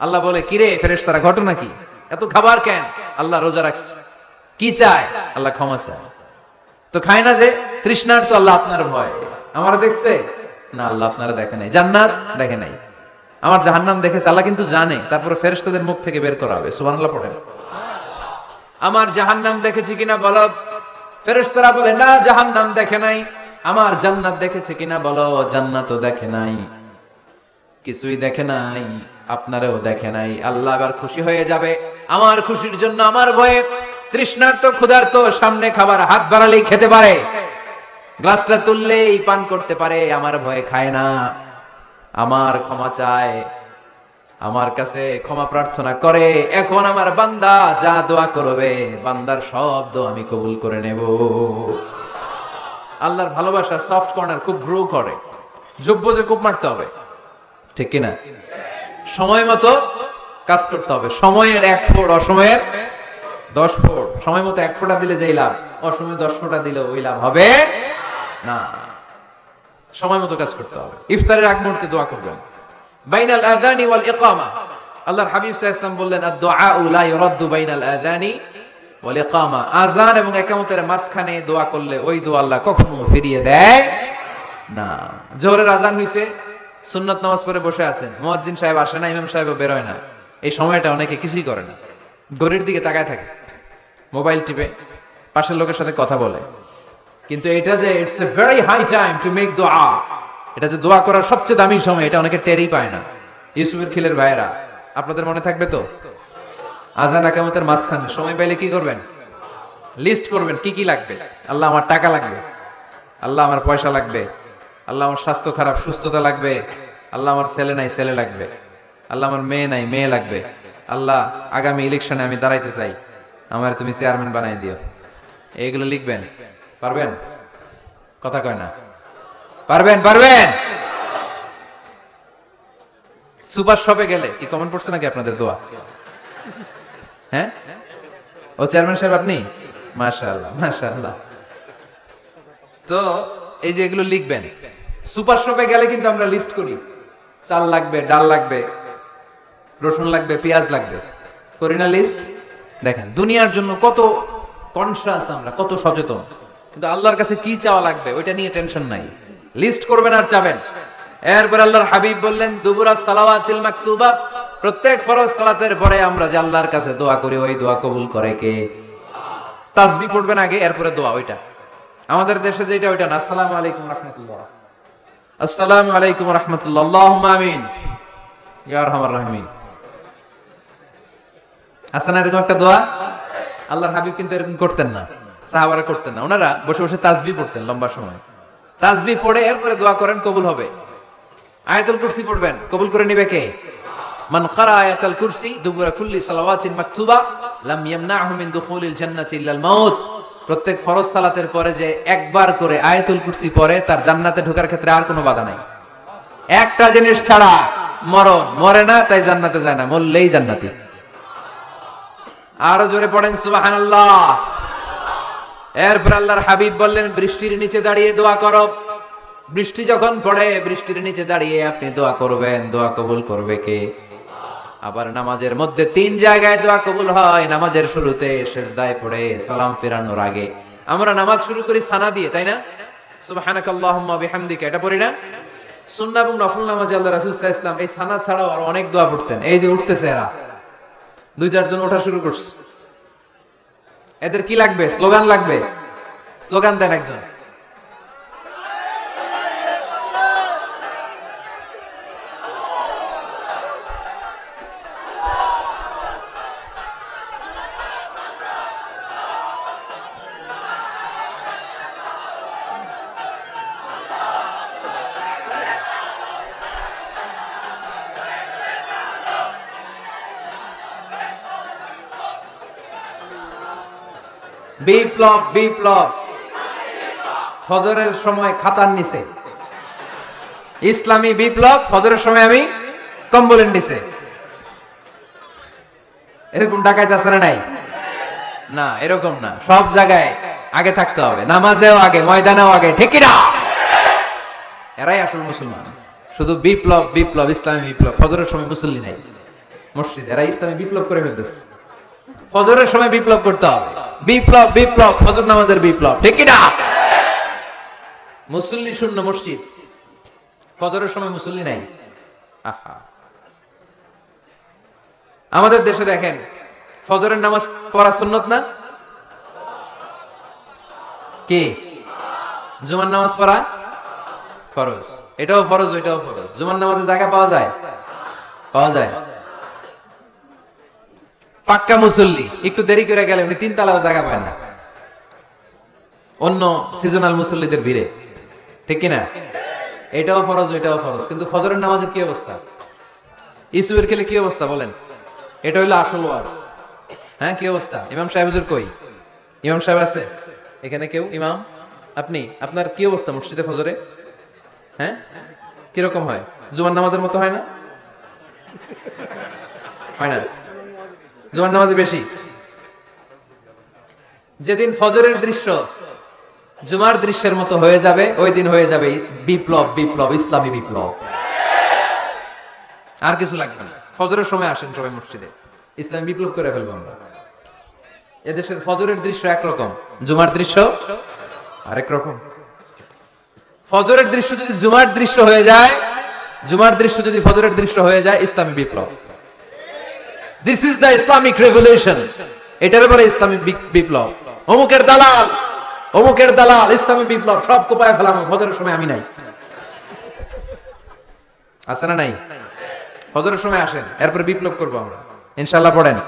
আল্লাহ বলে, কিরে ফেরেশতারা, ঘটনা কি? এত খাবার কেন? আল্লাহ রোজা রাখছে। কি চায়? আল্লাহ ক্ষমা চায়। তো খায় না যে তৃষ্ণার, তো আল্লাহ আপনার ভয়। আমার দেখছে না, আল্লাহ আপনারা দেখে নাই। জান্নাত দেখে নাই, আমার জাহান্নাম দেখেছে আল্লাহ কিন্তু জানে। তারপরে ফেরেশতাদের মুখ থেকে বের করা হবে। সুবহানাল্লাহ পড়েন। আমার জাহান্নাম দেখেছি কিনা বলো। ফেরেশতারা বলে, না জাহান্নাম দেখে নাই। আমার জান্নাত দেখেছে কিনা বলো। জান্নাতও দেখে নাই, কিছুই দেখে নাই, আপনারেও দেখে নাই। আল্লাহ এবার খুশি হয়ে যাবে। আমার খুশির জন্য আমার ভয়ে তৃষ্ণার্ত ক্ষুধার্ত সামনে খাবার হাত বাড়ালেই খেতে পারে, গ্লাসটা তুললেই পান করতে পারে, আমার ভয়ে খায় না। আমার ক্ষমা চায়, আমার কাছে ক্ষমা প্রার্থনা করে। এখন আমার বান্দা যা দোয়া করবে, বান্দার সব দোয়া আমি কবুল করে নেব। আল্লাহর ভালোবাসা সফট কর্নার খুব গ্রো করে। যোগ্য যে কূপ মারতে হবে, ঠিক কিনা? সময় মতো কাজ করতে হবে। সময়ের 1 ফোঁট, অসময়ের 10 ফোঁট। সময় মতো 1 ফোঁটা দিলে যেই লাভ, অসময়ে 10 ফোঁটা দিলে ওই লাভ হবে না। সময় মতো কাজ করতে হবে। ইফতারের আগ মুহূর্তে দোয়া করবেন। বাইনাল আযানি ওয়াল ইকামা, আল্লাহর হাবিব সাল্লাল্লাহু আলাইহি ওয়াসাল্লাম বললেন, আদ-দুআউ লা ইউরাদ্দু বাইনাল আযানি ওয়াল ইকামা। আযান এবং ইকামতের মাঝখানে দোয়া করলে ওই দোয়া আল্লাহ কখনো ফিরিয়ে দেয় না। জোহরের আযান হইছে, সুন্নাত নামাজ পড়ে বসে আছেন, মুয়াজ্জিন সাহেব আসে না, ইমাম সাহেবও বের হয় না। এই সময়টা অনেকে কিছুই করে না, ঘড়ির দিকে তাকায় থাকে, মোবাইল টিপে, পাশের লোকের সাথে কথা বলে। কিন্তু এটা যে it's a very high time to make দোয়া, এটা যে দোয়া করার সবচেয়ে দামি সময়, এটা অনেকে টেরই পায় না। ইউসুফের খিলের ভাইয়েরা, আপনাদের মনে থাকবে তো, আযান ইকামতের মাঝখানে সময় পাইলে কি করবেন? লিস্ট করবেন কি কি লাগবে। আল্লাহ আমার টাকা লাগবে, আল্লাহ আমার পয়সা লাগবে, আল্লাহ আমার স্বাস্থ্য খারাপ, সুস্থতা লাগবে, আল্লাহ আমার ছেলে নাই, ছেলে লাগবে, আল্লাহ আমার মেয়ে নাই, মেয়ে লাগবে, আল্লাহ আগামী ইলেকশনে আমি দাঁড়াইতে চাই, আমার তুমি চেয়ারম্যান বানাই দিও। এইগুলো লিখবেন। পারবেন? কথা কয় না। পারবেন? পারবেন? সুপার শপে গেলে কি কমেন্ট পড়ছে নাকি আপনাদের দোয়া? হ্যাঁ, ও চেয়ারম্যান সাহেব আপনি? মাশাআল্লাহ, মাশাআল্লাহ। তো এই যে এগুলো লিখবেন। সুপার শপে গেলে কিন্তু আমরা লিস্ট করি, চাল লাগবে, ডাল লাগবে, রসুন লাগবে, পেঁয়াজ লাগবে, করি না লিস্ট? দেখেন দুনিয়ার জন্য কত কনশাস আমরা, কত সচেতন। কিন্তু আল্লাহর কাছে কি চাওয়া লাগবে ওইটা নিয়ে টেনশন নাই। লিস্ট করবেন আর চাবেন। এরপর আল্লাহর হাবিব বললেন, দুবুরা সালাওয়াতিল মাকতুবা, প্রত্যেক ফরজ সালাতের পরে আমরা যে আল্লাহর কাছে দোয়া করি, ওই দোয়া কবুল করে কে? তাসবিহ পড়বেন আগে, এরপরে দোয়া। ওইটা আমাদের দেশে যেটা, ওইটা না। আসসালামু আলাইকুম রাহমাতুল্লাহ, আসসালামু আলাইকুম রাহমাতুল্লাহ, আল্লাহুম্মা আমিন ইয়া আরহামার রাহিমিন। আছে না এরকম একটা দোয়া? আল্লাহর হাবিব কিন্তু এরকম করতেন না, সাহাবারা করতেন না। ওনারা বসে বসে তাসবিহ পড়তেন লম্বা সময়। তাসবিহ পড়ে এরপরে দোয়া করেন, কবুল হবে। আয়াতুল কুরসি পড়বেন, কবুল করে নিবে কে? মান ক্বারা আয়াতুল কুরসি দুবুরা কুল্লি সালাওয়াতিন মাকতুবা লাম ইয়ামনাহু মিন দুখুলিল জান্নাতি ইল্লাল মাউত। প্রত্যেক ফরজ সালাতের পরে যে একবার করে আয়াতুল কুরসি পড়ে, তার জান্নাতে ঢোকার ক্ষেত্রে আর কোনো বাধা নাই। একটা জিনিস ছাড়া, মরণ। মরে না তাই জান্নাতে যায় না, মরলেই জান্নাতি। আরো জোরে পড়েন সুবহানাল্লাহ। এরপর আল্লাহর হাবিব বললেন, বৃষ্টির নিচে দাঁড়িয়ে দোয়া করো। বৃষ্টি যখন পড়ে, বৃষ্টির নিচে দাঁড়িয়ে আপনি দোয়া করবেন, দোয়া কবুল করবে কে? আবার নামাজের মধ্যে 3 জায়গায় দোয়া কবুল হয়। নামাজের শুরুতে, সিজদায় পড়ে, সালাম ফেরানোর আগে। আমরা নামাজ শুরু করি সানা দিয়ে, তাই না? সুবহানাকাল্লাহুম্মা বিহামদিকা, এটা পড়ি না? সুন্নাহ এবং নফল নামাজে আল্লাহ রাসূল সাল্লাল্লাহু আলাইহি ওয়াসাল্লাম এই সানা ছাড়াও আর অনেক দোয়া পড়তেন। এই যে উঠতেছে এরা 2-4 জন ওঠা শুরু করছে, এদের কি লাগবে? স্লোগান লাগবে। স্লোগান দেন একজন। বিপ্লব, বিপ্লব। ফজরের সময় খাতার নিচে, ইসলামী বিপ্লব। ফজরের সময় আমি কম্বলের নিচে। এরকম ডাকাইতে আছে না? নাই না, এরকম না। সব জায়গায় আগে থাকতে হবে, নামাজেও আগে, ময়দানেও আগে, ঠিক না? এরাই আসল মুসলমান। শুধু বিপ্লব, বিপ্লব, ইসলামী বিপ্লব। ফজরের সময় মুসল্লি নাই। মসজিদ, এরা ইসলামে বিপ্লব করে ফেলতেছে। ফজরের সময় বিপ্লব করতে হবে, বিপ্লব বিপ্লব, ফজর নামাজের বিপ্লব, ঠিক কি না? মুসল্লি শূন্য মসজিদ, ফজরের সময় মুসল্লি নাই। আহা, আমাদের দেশে দেখেন ফজরের নামাজ পড়া সুন্নত না? কি? জুমার নামাজ পড়া ফরজ, এটাও ফরজ ওইটাও ফরজ। জুমার নামাজের জায়গা পাওয়া যায়? পাওয়া যায়। পাক্কা মুসল্লি একটু দেরি করে গেলে উনি 3 তলাও জায়গা পায় না, অন্য সিজনাল মুসল্লিদের ভিড়ে, ঠিক কিনা? এটাও ফরজ ওইটাও ফরজ। কিন্তু ফজরের নামাজের কি অবস্থা? ইসুবের খেলে কি অবস্থা বলেন? এটা হইলো আসল ওয়াজ। হ্যাঁ, কি অবস্থা? ইমাম সাহেব হুজুর কই? ইমাম সাহেব আছে এখানে কেউ? ইমাম আপনি, আপনার কি অবস্থা মসজিদে ফজরে? হ্যাঁ, কিরকম হয়? জুমার নামাজের মতো হয় না? হয় না? জুমার নামাজে বেশি। যেদিন ফজরের দৃশ্য জুমার দৃশ্যের মতো হয়ে যাবে, ওই দিন হয়ে যাবে বিপ্লব, বিপ্লব, ইসলামী বিপ্লব। আর কিছু লাগবে না। ফজরের সময় আসেন সবাই মসজিদে, ইসলামী বিপ্লব করে ফেলবো আমরা। এদেশের ফজরের দৃশ্য একরকম, জুমার দৃশ্য আরেক রকম। ফজরের দৃশ্য যদি জুমার দৃশ্য হয়ে যায়, জুমার দৃশ্য যদি ফজরের দৃশ্য হয়ে যায়, ইসলামী বিপ্লব। This is the Islamic revolution. এটার পরে ইসলামী বিপ্লব। অমুকের দালাল, অমুকের দালাল, ইসলামী বিপ্লব সব কোপায় ফেলাম। ফজরের সময় আমি নাই, আছে না নাই? ফজরের সময় আসেন, এরপর বিপ্লব করবো আমরা ইনশাআল্লাহ। পড়েন।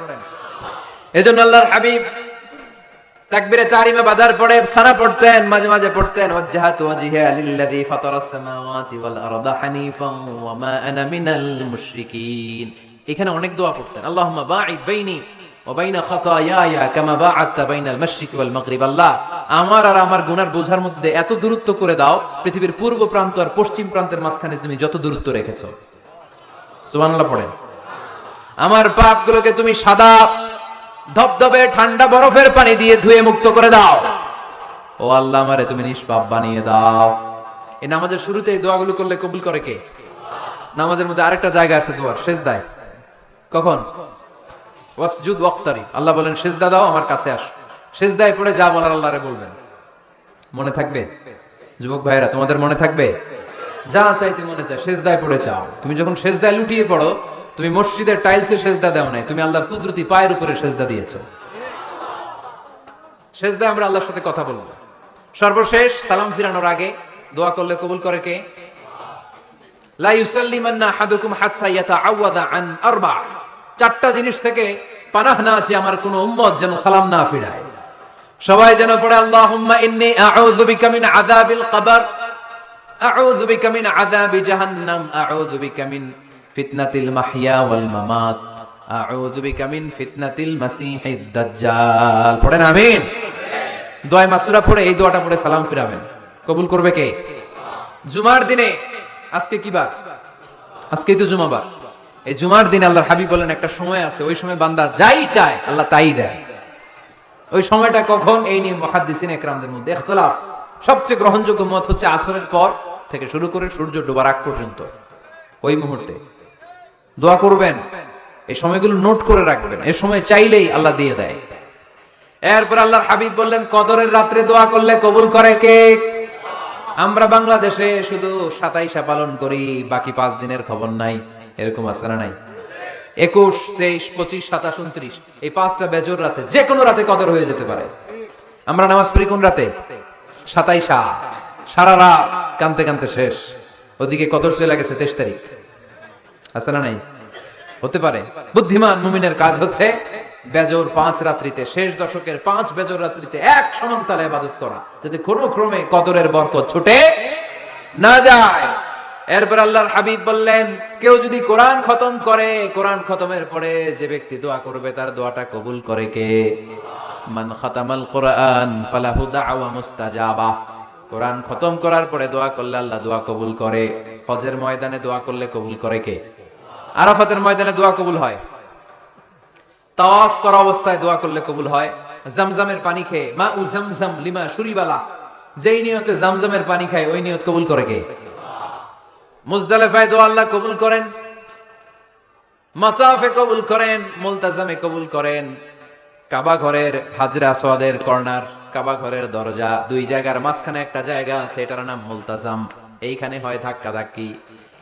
এজন্য আল্লাহর হাবিব তাকবীরে তাহরিমে বাদার পড়ে সানা পড়তেন, মাঝে মাঝে পড়তেন ওয়াজহাতু ওয়াজহিয়া লিল্লাযী ফাতারাস সামাওয়াতি ওয়াল আরদা হানিফান ওয়া মা আনা মিনাল মুশরিকিন। এখানে অনেক দোয়া পড়তেন। আল্লাহুম্মা বাঈদ বাইনি ওয়া বাইনা খাতায়ায়া কামা বাআদতা বাইনাল মাশরিকি ওয়াল মাগরিব। আল্লাহ, আমার আর আমার গুনার বোঝার মধ্যে এত দূরত্ব করে দাও, পৃথিবীর পূর্ব প্রান্ত আর পশ্চিম প্রান্তের মাঝখানে তুমি যত দূরত্ব রেখেছো। সুবহানাল্লাহ পড়েন। আমার পাপগুলোকে তুমি সাদা ধবধবে ঠান্ডা বরফের পানি দিয়ে ধুয়ে মুক্ত করে দাও। ও আল্লাহ, আমারে তুমি নিষ্পাপ বানিয়ে দাও। এই নামাজের শুরুতে এই দোয়াগুলো করলে কবুল করে কে? নামাজের মধ্যে আরেকটা জায়গা আছে দোয়ার, সিজদায়। কখন? ওয়াসজুদ ওয়াক্তারি। আল্লাহ বলেন সিজদা দাও, আমার কাছে আস। সিজদায় পড়ে যা বলার আল্লাহরে বলবেন। মনে থাকবে? যুবক ভাইরা, তোমাদের মনে থাকবে? যা চাইতে মনে চায় সিজদায় পড়ে চাও। তুমি যখন সিজদায় লুটিয়ে পড়ো, তুমি মসজিদের টাইলসে সেজদা দাও নাই, তুমি আল্লাহর কুদরতি পায়ের উপরে সেজদা দিয়েছো। সেজদায় আমরা আল্লাহর সাথে কথা বলবো। সর্বশেষ সালাম ফিরানোর আগে দোয়া করলে কবুল করে কে? লা ইউসাল্লিমান্না আহাদুকুম হাত্তা ইয়াতাআওয়াযা আন আরবা। 4টা জিনিস থেকে পানাহ না আছে আমার কোন উম্মত যেন সালাম না ফিরায়। সবাই যেন পড়ে আল্লাহুম্মা ইন্নী আউযু বিকা মিন আযাবিল কবর, আউযু বিকা মিন আযাবি জাহান্নাম, আউযু বিকা মিন ফিতনাতিল মাহইয়া ওয়াল মামাত, আউযু বিকা মিন ফিতনাতিল মাসিহিদ দাজ্জাল। পড়েন আমিন। দোয়া মাসুরা পড়ে এই দোয়াটা পড়ে সালাম ফিরাবেন। কবুল করবে কে? জুমার দিনে, আজকে কি বার? আজকেই তো জুমাবার। এই জুমার দিনে আল্লাহর হাবিব বলেন একটা সময় আছে, ওই সময় বান্দা যাই চায় আল্লাহ তাই দেয়। ওই সময়টা কখন? এই নিয়ে মুহাদ্দিসিন একরামদের মধ্যে ইখতিলাফ। সবচেয়ে গ্রহণযোগ্য মত হচ্ছে আসরের পর থেকে শুরু করে সূর্য ডোবার আগ পর্যন্ত, ওই মুহূর্তে দোয়া করবেন। এই সময়গুলো নোট করে রাখবেন, এই সময় চাইলেই আল্লাহ দিয়ে দেয়। এরপর আল্লাহর হাবিব বললেন কদরের রাত্রে দোয়া করলে কবুল করে কে? আমরা বাংলাদেশে শুধু 27 পালন করি, বাকি 5 দিনের খবর নাই। এরকম আছে না নাই? 21, 23, 25, 27, 29 এই 5টা বেজর রাতে, যে কোনো রাতে কদর হয়ে যেতে পারে। আমরা নামাজ পড়ি কোন রাতে? 27। সারা রাত কানতে কানতে শেষ, ওদিকে কদর চলে গেছে 23 তারিখ। আছে না নাই? হতে পারে। বুদ্ধিমান মুমিনের কাজ হচ্ছে বেজর 5 রাত্রিতে, শেষ দশকের 5 বেজর রাত্রিতে এক সমান তালে ইবাদত করা, যাতে কোনো ক্রমে কদরের বরকত ছুটে না যায়। এরপর আল্লাহর হাবিব বললেন কেউ যদি কোরআন খতম করে, কোরআন খতমের পরে যে ব্যক্তি দোয়া করবে তার দোয়াটা কবুল করে কে? মান খাতামাল কোরআন ফালাহু দাওয়া মুস্তাজাবা। কোরআন খতম করার পরে দোয়া করলে আল্লাহ দোয়া কবুল করে। হজের ময়দানে দোয়া করলে কবুল করে কে? আরাফাতের ময়দানে দোয়া কবুল হয়। তাওয়াফ করা অবস্থায় দোয়া করলে কবুল হয়। জামজামের পানি খেয়ে, মা উ জামজাম লিমা শুরিবালা, যেই নিয়তে জামজামের পানি খায় ওই নিয়ত কবুল করে কে? মুজদালিফায় দোয়া আল্লাহ কবুল করেন। মাতাফে কবুল করেন, মুলতাজামে কবুল করেন। কাবা ঘরের হাজরা আসওয়াদের কর্নার, কাবা ঘরের দরজা, দুই জায়গার মাঝখানে একটা জায়গা আছে, এটার নাম মুলতাজাম। এইখানে হয় ধাক্কা ধাক্কি,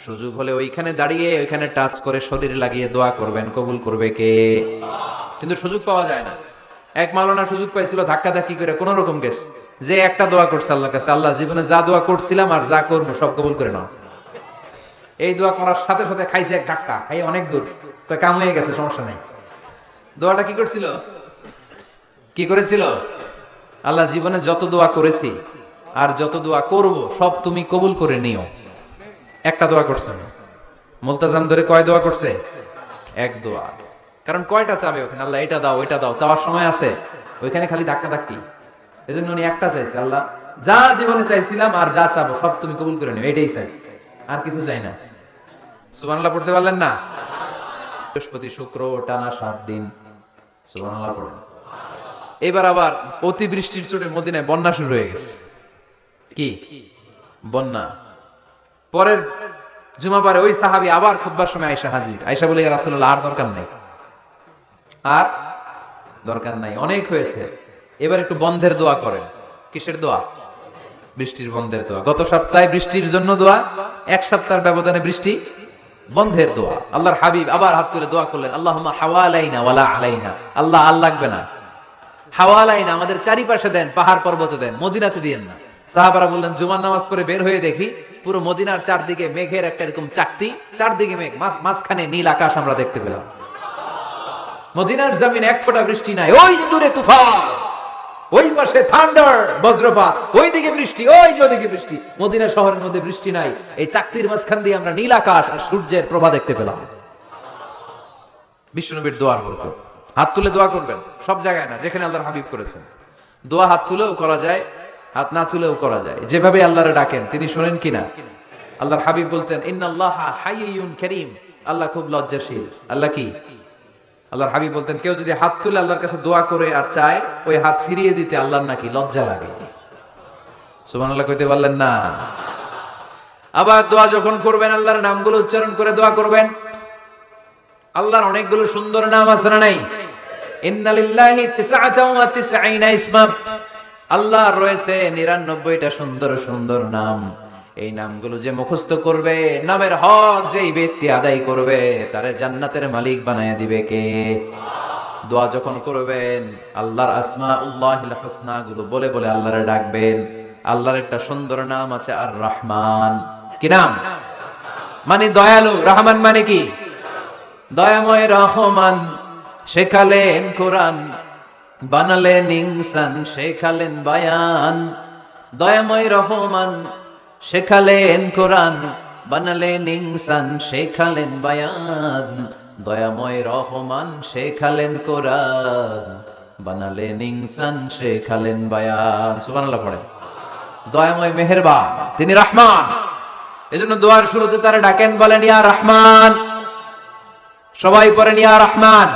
সুযোগ হলে ওইখানে দাঁড়িয়ে ওইখানে টাচ করে শরীর লাগিয়ে দোয়া করবেন, কবুল করবে কে? কিন্তু সুযোগ পাওয়া যায় না। এক মাওলানা সুযোগ পাইছিল ধাক্কা ধাক্কি করে কোন রকম গেছে, যে একটা দোয়া করছে আল্লাহর কাছে, আল্লাহ জীবনে যা দোয়া করছিলাম আর যা করবো সব কবুল করে নাও। এই দোয়া করার সাথে সাথে খাইছে এক ধাক্কা, খাই অনেক দূর, তো কাম হয়ে গেছে, সমস্যা নেই। দোয়াটা কি করছিল? কি করেছিল? আল্লাহ জীবনে যত দোয়া করেছি আর যত দোয়া করব সব তুমি কবুল করে নিও। একটা দোয়া করছে না, মুলতাজাম ধরে কয় দোয়া করছে? এক দোয়া। কারণ কয়টা চাবে ওখানে? আল্লাহ এটা দাও ওইটা দাও, চাওয়ার সময় আছে? ওইখানে খালি ধাক্কা ধাক্কি। এজন্য উনি একটা চাইছে, আল্লাহ যা জীবনে চাইছিলাম আর যা চাবো সব তুমি কবুল করে নিও, এটাই চাই, আর কিছু চাই না। সুবহানাল্লাহ পড়তে পারলেন না? বৃহস্পতি শুক্র টানা 7 দিন সুবহানাল্লাহ পড়েন। এবার আবার অতিবৃষ্টির চোটে মদিনায় বন্যা শুরু হয়ে গেছে। কি বন্যা? পরের জুমাবারে ওই সাহাবী আবার খুতবার সময় আয়েশা হাজির। আয়েশা বলে, ইয়া রাসূলুল্লাহ আর দরকার নাই, আর দরকার নাই, অনেক হয়েছে, এবার একটু বন্ধের দোয়া করেন। কিসের দোয়া? বৃষ্টির বন্ধের দোয়া। গত সপ্তাহে বৃষ্টির জন্য দোয়া, এক সপ্তাহের ব্যবধানে বৃষ্টি বন্ধের দোয়া। আল্লাহর হাবিব আবার হাত তুলে দোয়া করলেন, আল্লাহুম্মা হাওয়ালাইনা ওয়ালা আলাইনা। আল্লাহ আর লাগবে না, হাওয়ালাইনা আমাদের চারিপাশে দেন, পাহাড় পর্বতে দেন, মদিনাতে দিয়েন না। সাহাবারা বললেন, জুমার নামাজ পড়ে বের হয়ে দেখি পুরো মদিনার চারদিকে মেঘের একটা এরকম চাকতি, চারদিকে মেঘ, মাঝখানে নীল আকাশ আমরা দেখতে পেলাম। মদিনার জমিনে এক ফোঁটা বৃষ্টি নাই। ওই দূরে তুফান, ওই পাশে থান্ডার বজ্রপাত, ওইদিকে বৃষ্টি, ওই ওদিকে বৃষ্টি, মদিনা শহরের মধ্যে বৃষ্টি নাই। এই চাকতির মাঝখান দিয়ে আমরা নীল আকাশ আর সূর্যের প্রভা দেখতে পেলাম। বিশ্বনবীর দোয়ার বরকত। হাত তুলে দোয়া করবেন, সব জায়গায় না, যেখানে আল্লাহর হাবিব করেছেন। দোয়া হাত তুলেও করা যায়, হাত না তুলেও করা যায়, যেভাবে আল্লাহরে ডাকেন তিনি শোনেন কিনা। আল্লাহর হাবিব বলতেন, ইন্নাল্লাহা হাইয়ুন কারীম, আল্লাহ খুব লজ্জাশীল। আল্লাহ কি? আল্লাহর হাবিব বলতেন, কেউ যদি হাত তুলে আল্লাহর কাছে দোয়া করে আর চায়, ওই হাত ফিরিয়ে দিতে আল্লাহর নাকি লজ্জা লাগে। সুবহানাল্লাহ কইতে পারলেন না? আবার দোয়া যখন করবেন আল্লাহর নামগুলো উচ্চারণ করে দোয়া করবেন। আল্লাহর অনেকগুলো সুন্দর নাম আছে না নাই? ইন্না লিল্লাহি 99 ইসমা, আল্লাহর রয়েছে 99টা সুন্দর সুন্দর নাম। এই নামগুলো যে মুখস্থ করবে, নামের হক যেই ব্যক্তি আদায় করবে, তারে জান্নাতের মালিক বানায় দিবে কে? দোয়া যখন করবেন আল্লাহর আসমাউল্লাহিল হুসনা গুলো বলে বলে আল্লাহরে ডাকবেন। আল্লাহর একটা সুন্দর নাম আছে আর রহমান। কি নাম? মানে দয়ালু। রহমান মানে কি? দয়াময়। রহমান শেখালেন কোরআন, বানালেন ইনসান, শেখালেন বায়ান। দয়াময় রহমান শেখালেন কোরআন, বানালেন ইনসান, শেখালেন বায়ান। দয়াময় রহমান শেখালেন কোরআন, বানালেন ইনসান, শেখালেন বায়ান। সুবহানাল্লাহ পড়েন। দয়াময় মেহেরবান, তিনি রহমান। এজন্য দোয়ার শুরুতে তারা ডাকেন, বলেন ইয়া রহমান। সবাই পড়েন ইয়া রহমান,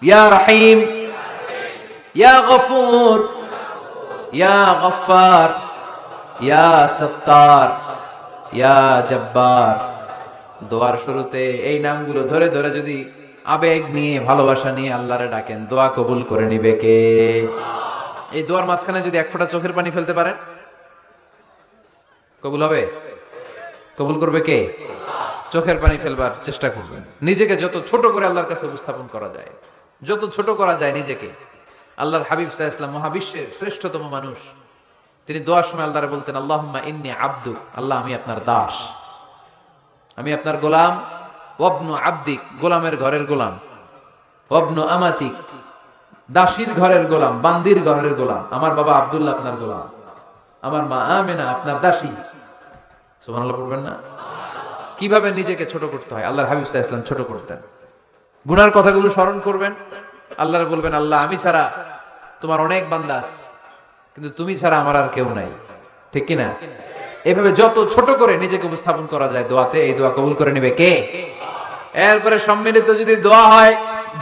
ইয়া রহিম, ইয়া গফুর, ইয়া গফফার, ইয়া সত্তার, ইয়া জব্বার। দোয়ার শুরুতে এই নামগুলো ধরে ধরে যদি আবেগ নিয়ে ভালোবাসা নিয়ে আল্লাহরে ডাকেন, দোয়া কবুল করে নিবে কে? এই দোয়ার মাঝখানে যদি এক ফোঁটা চোখের পানি ফেলতে পারেন, কবুল হবে? কবুল করবে কে? চোখের পানি ফেলবার চেষ্টা করবেন। নিজেকে যত ছোট করে আল্লাহর কাছে উপস্থাপন করা যায়, যত ছোট করা যায় নিজেকে। আল্লাহর হাবিব সাল্লাল্লাহু আলাইহি ওয়াসাল্লাম মহাবিশ্বের শ্রেষ্ঠতম মানুষ, তিনি দোয়ার সময় আল্লাহরে বলতেন, আল্লাহুম্মা ইন্নী আবদুক, আল্লাহ আমি আপনার দাস, আমি আপনার গোলাম। ওয়াবনু আবদিক, গোলামের ঘরের গোলাম। ওয়াবনু আমাতিক, দাসীর ঘরের গোলাম, বান্দির ঘরের গোলাম। আমার বাবা আব্দুল্লাহ আপনার গোলাম, আমার মা আমেনা আপনার দাসী। সুবহানাল্লাহ পড়বেন না? কিভাবে নিজেকে ছোট করতে হয় আল্লাহর হাবিব সাল্লাল্লাহু আলাইহি ওয়াসাল্লাম ছোট করতেন। গুনার কথাগুলো স্মরণ করবেন, আল্লাহরে বলবেন, আল্লাহ আমি ছাড়া তোমার অনেক বান্দা আছে, কিন্তু তুমি ছাড়া আমার আর কেউ নাই। ঠিক কি না? এভাবে যত ছোট করে নিজেকে উপস্থাপন করা যায় দোয়াতে, এই দোয়া কবুল করে নেবে কে? এরপরে সম্মিলিত যদি দোয়া হয়,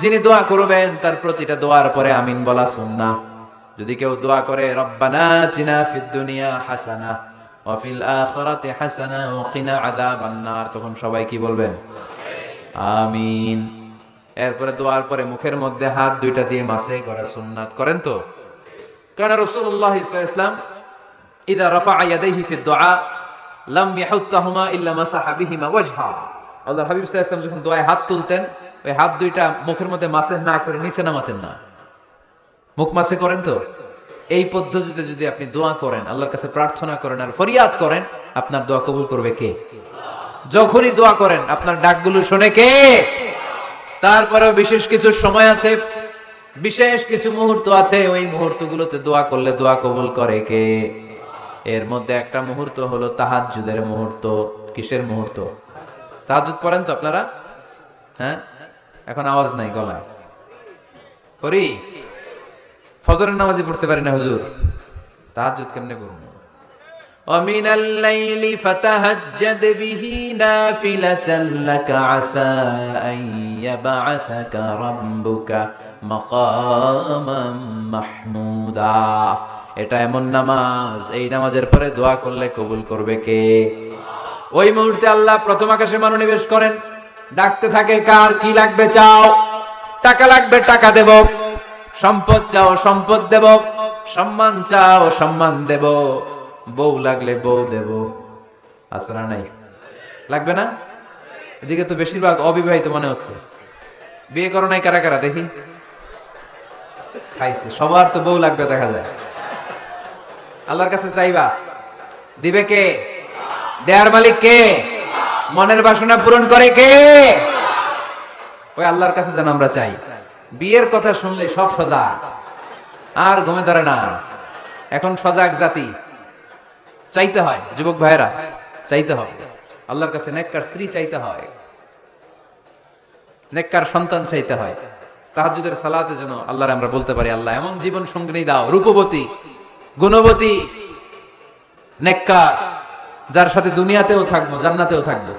যিনি দোয়া করবেন তার প্রতিটা দোয়ার পরে আমিন বলা সুন্নাহ। যদি কেউ দোয়া করে রব্বানা আতিনা ফিদ দুনিয়া হাসানাহ ওয়া ফিল আখিরাতি হাসানাহ ওয়া কিনা আযাবান নার, তখন সবাই কি বলবেন? আমিন। এরপরে দোয়ার পরে মুখের মধ্যে হাত দুইটা দিয়ে মাসে করা সুন্নাত করেন তো। কারণ রাসূলুল্লাহ সাল্লাল্লাহু আলাইহি ওয়াসাল্লাম ইযা রাফা'a ইয়াদাইহি ফি দুআ লাম ইয়াহুত্তাহুমা ইল্লা মাসাহা বিহিমা ওয়াজহা। আল্লাহর হাবিব সাল্লাল্লাহু আলাইহি ওয়াসাল্লাম যখন দোয়ায় হাত তুলতেন, ওই হাত দুইটা মুখের মধ্যে মাসে না করে নিচে নামাতেন না, মুখ মাসে করেন তো। এই পদ্ধতিতে যদি আপনি দোয়া করেন, আল্লাহর কাছে প্রার্থনা করেন আর ফরিয়াদ করেন, আপনার দোয়া কবুল করবে কে? যখনই দোয়া করেন আপনার ডাকগুলো শোনে কে? তারপরেও বিশেষ কিছু সময় আছে, বিশেষ কিছু মুহূর্ত আছে, ওই মুহূর্তগুলোতে দোয়া করলে দোয়া কবুল করে কে? এর মধ্যে একটা মুহূর্ত হলো তাহাজ্জুদের মুহূর্ত। কিসের মুহূর্ত? তাহাজ্জুদ পড়েন তো আপনারা? হ্যাঁ, এখন আওয়াজ নাই গলায়। পড়ি? ফজরের নামাজই পড়তে পারি না হুজুর, তাহাজ্জুদ কেমনে করব? ومن الليل فتهجد به نافلة لك عسى أن يبعثك ربك مقاما محمودا। এটা এমন নামাজ, এই নামাজের পরে দোয়া করলে কবুল করবে কে? ওই মুহূর্তে আল্লাহ প্রথম আকাশে মনোনিবেশ করেন, ডাকতে থাকে, কার কি লাগবে চাও? টাকা লাগবে টাকা দেব, সম্পদ চাও সম্পদ দেব, সম্মান চাও সম্মান দেব, বউ লাগলে বউ দেব। আসরা নাই? লাগবে না? এদিকে তো বেশিরভাগ অবিবাহিত মনে হচ্ছে। বিয়ে করো নাই কারা কারা দেখি? খাইছে। সবার তো বউ লাগবে দেখা যায়। আল্লাহর কাছে চাইবা, দিবে কে? দেয়ার মালিক কে? মনের বাসনা পূরণ করে কে? ওই আল্লাহর কাছে যেন আমরা চাই। বিয়ের কথা শুনলে সব সজাগ, আর ঘুমে ধরে না। এখন সজাগ জাতি, চাইতে হয়। যুবক ভাইরা চাইতে হবে আল্লাহর কাছে, নেককার স্ত্রী চাইতে হয়, নেককার সন্তান চাইতে হয়। তাহাজ্জুদের সালাতে যেন আল্লাহর আমরা বলতে পারি, আল্লাহ এমন জীবন সঙ্গিনী দাও, রূপবতী গুণবতী নেককার, যার সাথে দুনিয়াতেও থাকবো জান্নাতেও থাকবো।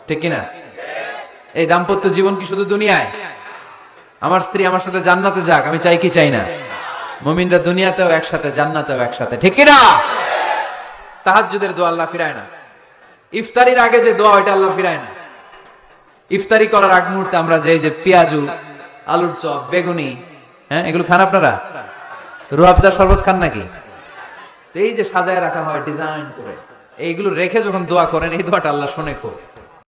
ঠিক কিনা? এই দাম্পত্য জীবন কি শুধু দুনিয়ায়? আমার স্ত্রী আমার সাথে জান্নাতে যাক, আমি চাই কি চাই না? মুমিনরা দুনিয়াতেও একসাথে জান্নাতেও একসাথে। ঠিক কিনা? তাহাজ্জুদের দোয়া আল্লাহ ফিরায় না। ইফতারির আগে যে দোয়া, ওইটা আল্লাহ ফিরায় না। ইফতারি করার আগ মুহূর্তে আমরা যে পেঁয়াজু, আলুর চপ, বেগুনি, হ্যাঁ, এগুলো খান আপনারা? রুয়াবজা শরবত খান নাকি? এই যে সাজায় রাখা হয় ডিজাইন করে, এইগুলো রেখে যখন দোয়া করেন, এই দোয়াটা আল্লাহ শুনে খুব।